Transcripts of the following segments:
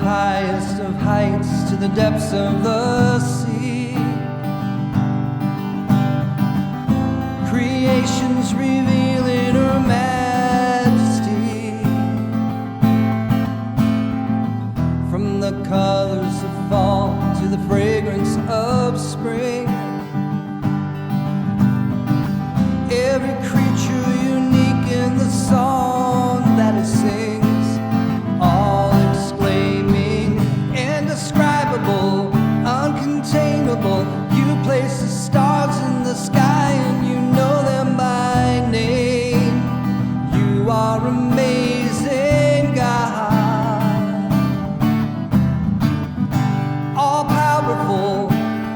highest of heights to the depths of the sea. Creation's revealing her majesty. From the colors of fall to the fragrance of spring, every creature unique in the song that it sings, all exclaiming, indescribable, uncontainable. You place the stars in the sky and you know them by name. You are amazing, God, all powerful,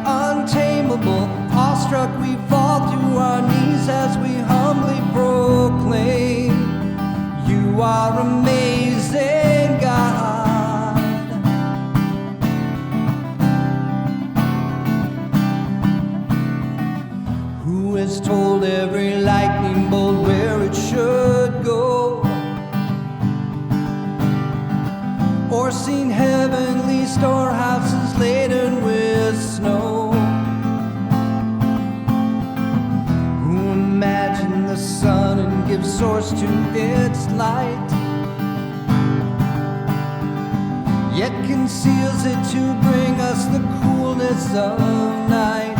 untamable. Awestruck we fall to our knees as we humbly proclaim, you are amazing, God. Who has told every lightning bolt where it should go, or seen heavenly storehouses laden with snow? Imagine the sun and give source to its light, yet conceals it to bring us the coolness of night.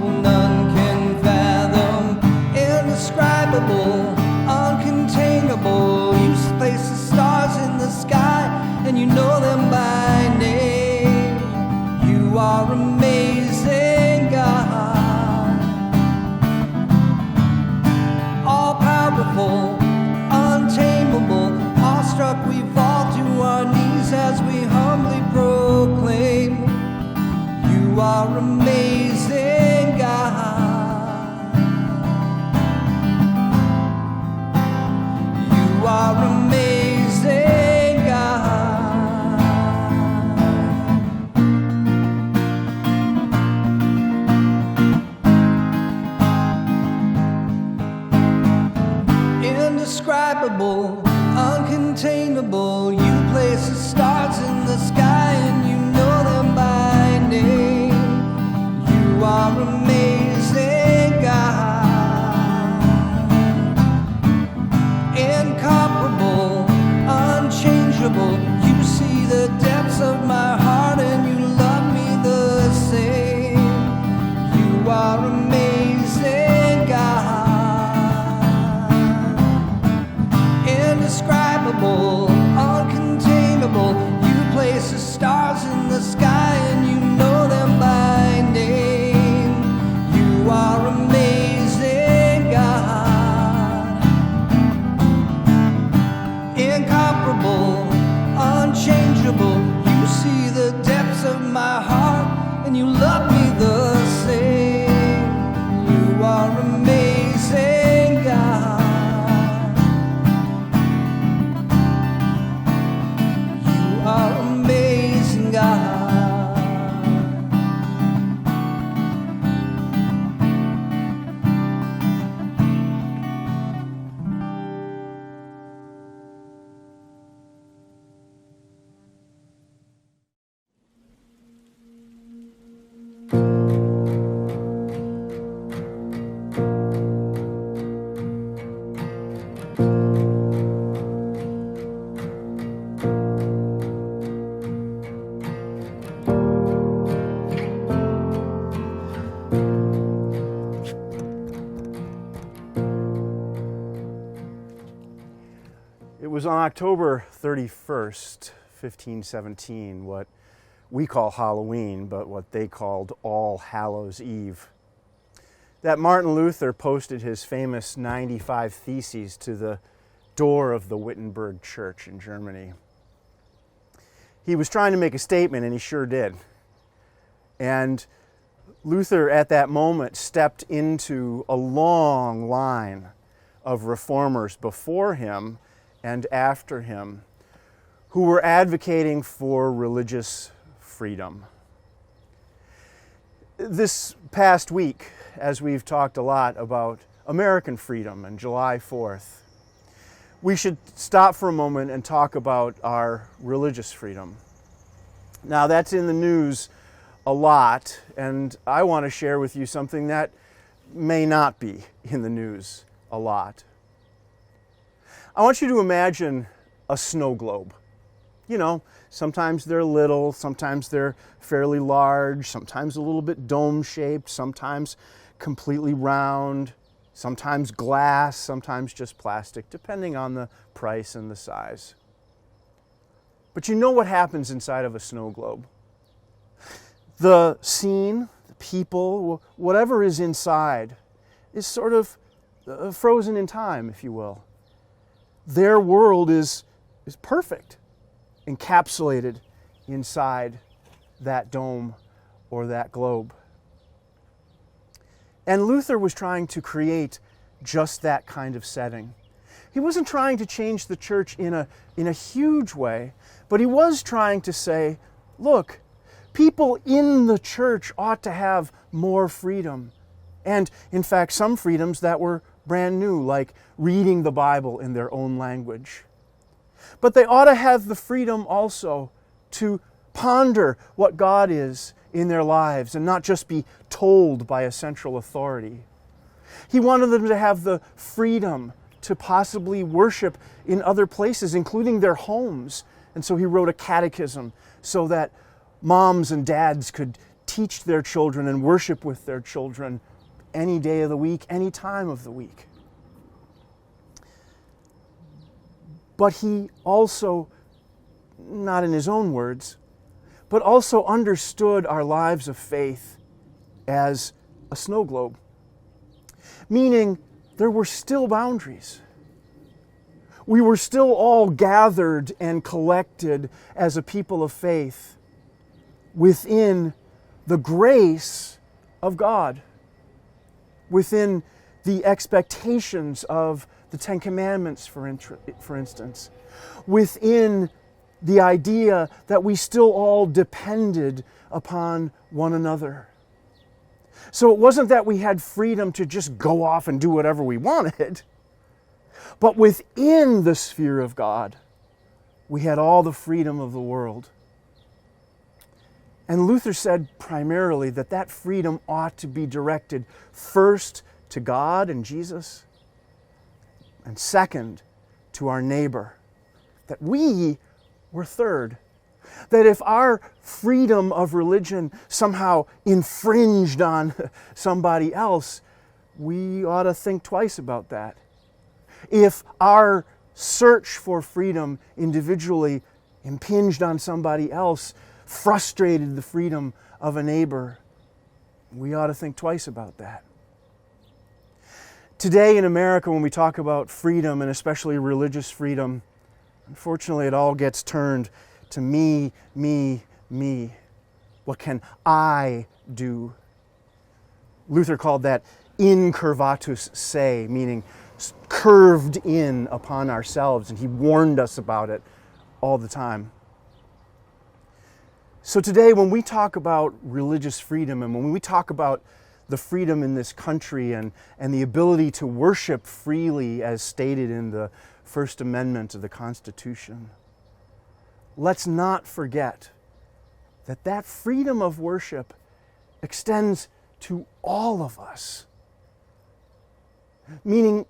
Well, none can fathom, indescribable, uncontainable. You place the stars in the sky and you know them by name. You are amazing, God, powerful, untamable. Awestruck we fall to our knees as we humbly proclaim, you are amazing, God. You are amazing, God. Indescribable, uncontainable. You place the stars in the sky and you know them by name. You are amazing, God, incomparable, unchangeable. You see the depths of my heart and you love me the same. You are amazing, God, indescribable, uncontainable. You place the stars in the sky and you know them by name. You are amazing, God, incomparable, unchangeable. You see the depths of my heart and you love me the same. You are amazing, God. Are amazing, God. It was on October 31st, 1517, what we call Halloween, but what they called All Hallows' Eve, that Martin Luther posted his famous 95 Theses to the door of the Wittenberg Church in Germany. He was trying to make a statement, and he sure did. And Luther, at that moment, stepped into a long line of reformers before him and after him who were advocating for religious freedom. This past week, as we've talked a lot about American freedom and July 4th, we should stop for a moment and talk about our religious freedom. Now, that's in the news a lot, and I want to share with you something that may not be in the news a lot. I want you to imagine a snow globe. You know, sometimes they're little, sometimes they're fairly large, sometimes a little bit dome-shaped, sometimes completely round, sometimes glass, sometimes just plastic, depending on the price and the size. But you know what happens inside of a snow globe. The scene, the people, whatever is inside is sort of frozen in time, if you will. Their world is perfect, encapsulated inside that dome or that globe. And Luther was trying to create just that kind of setting. He wasn't trying to change the church in a huge way, but he was trying to say, look, people in the church ought to have more freedom. And in fact, some freedoms that were brand new, like reading the Bible in their own language. But they ought to have the freedom also to ponder what God is in their lives and not just be told by a central authority. He wanted them to have the freedom to possibly worship in other places, including their homes. And so he wrote a catechism so that moms and dads could teach their children and worship with their children any day of the week, any time of the week. But he also, not in his own words, but also understood our lives of faith as a snow globe. Meaning there were still boundaries. We were still all gathered and collected as a people of faith within the grace of God, within the expectations of the Ten Commandments, for instance, within the idea that we still all depended upon one another. So it wasn't that we had freedom to just go off and do whatever we wanted, but within the sphere of God, we had all the freedom of the world. And Luther said primarily that that freedom ought to be directed first to God and Jesus, and second to our neighbor. That we were third. That if our freedom of religion somehow infringed on somebody else, we ought to think twice about that. If our search for freedom individually impinged on somebody else, frustrated the freedom of a neighbor, we ought to think twice about that. Today in America, when we talk about freedom, and especially religious freedom, unfortunately it all gets turned to me, me, me. What can I do? Luther called that incurvatus se, meaning curved in upon ourselves, and he warned us about it all the time. So today, when we talk about religious freedom and when we talk about the freedom in this country and the ability to worship freely as stated in the First Amendment of the Constitution, let's not forget that that freedom of worship extends to all of us. Meaning,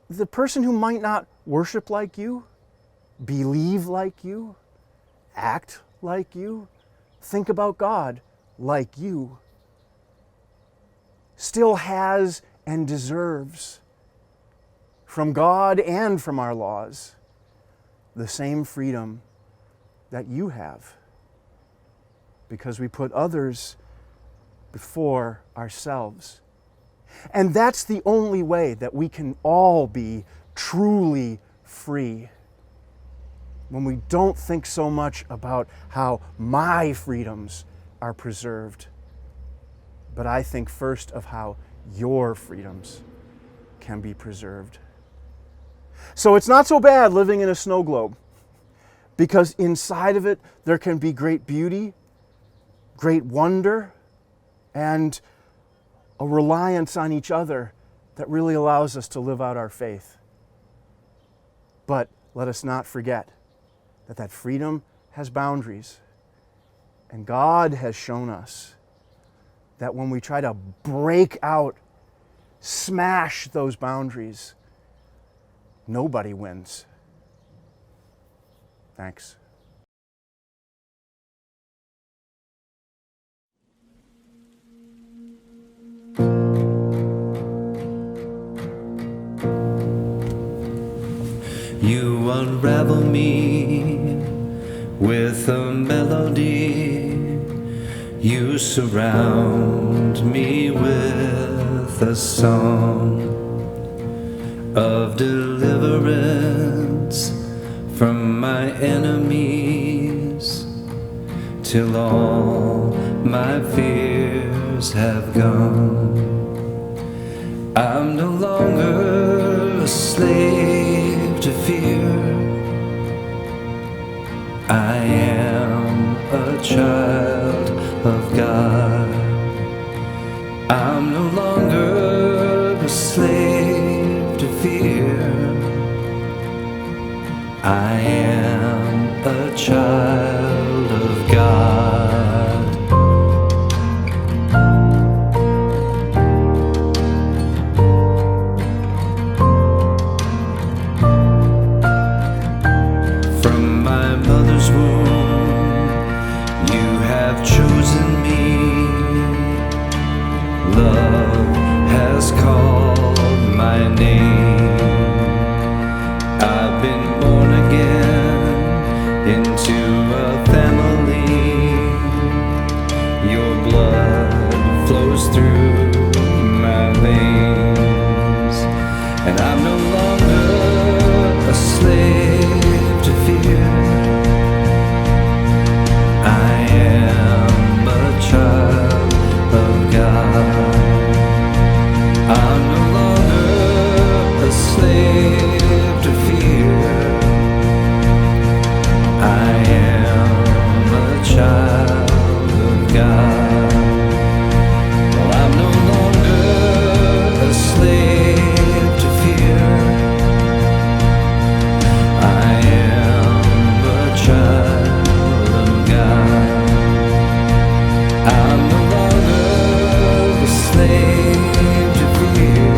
the person who might not worship like you, believe like you, act like you, think about God like you, still has and deserves from God and from our laws the same freedom that you have, because we put others before ourselves. And that's the only way that we can all be truly free. When we don't think so much about how my freedoms are preserved, but I think first of how your freedoms can be preserved. So it's not so bad living in a snow globe, because inside of it there can be great beauty, great wonder, and a reliance on each other that really allows us to live out our faith. But let us not forget that that freedom has boundaries. And God has shown us that when we try to break out, smash those boundaries, nobody wins. Thanks. You unravel me with a melody. You surround me with a song of deliverance from my enemies, till all my fears have gone. I'm no longer a slave to fear. I am a child of God. I'm no longer a slave to fear. I am a child of God. From my mother's womb, you have chosen me. Love has called my name. I've been born again into a family. Your blood flows through my veins, and I'm no longer a slave to fear. I am a child of God. I'm no longer a slave to fear. I am a child of God. Well, I'm no longer a slave to fear. I am a child of God. I'm no longer a slave to fear.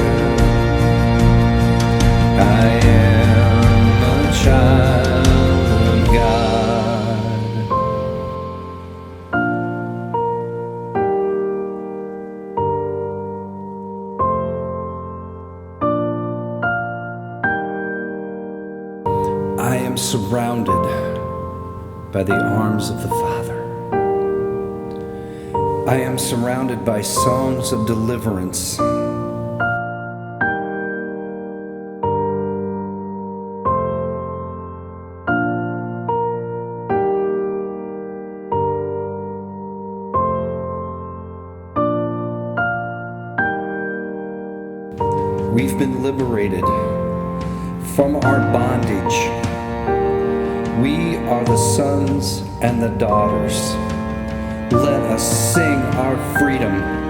I am a child of God. I am surrounded by the arms of the Father. I am surrounded by songs of deliverance. We've been liberated from our bondage. We are the sons and the daughters. Let us sing our freedom.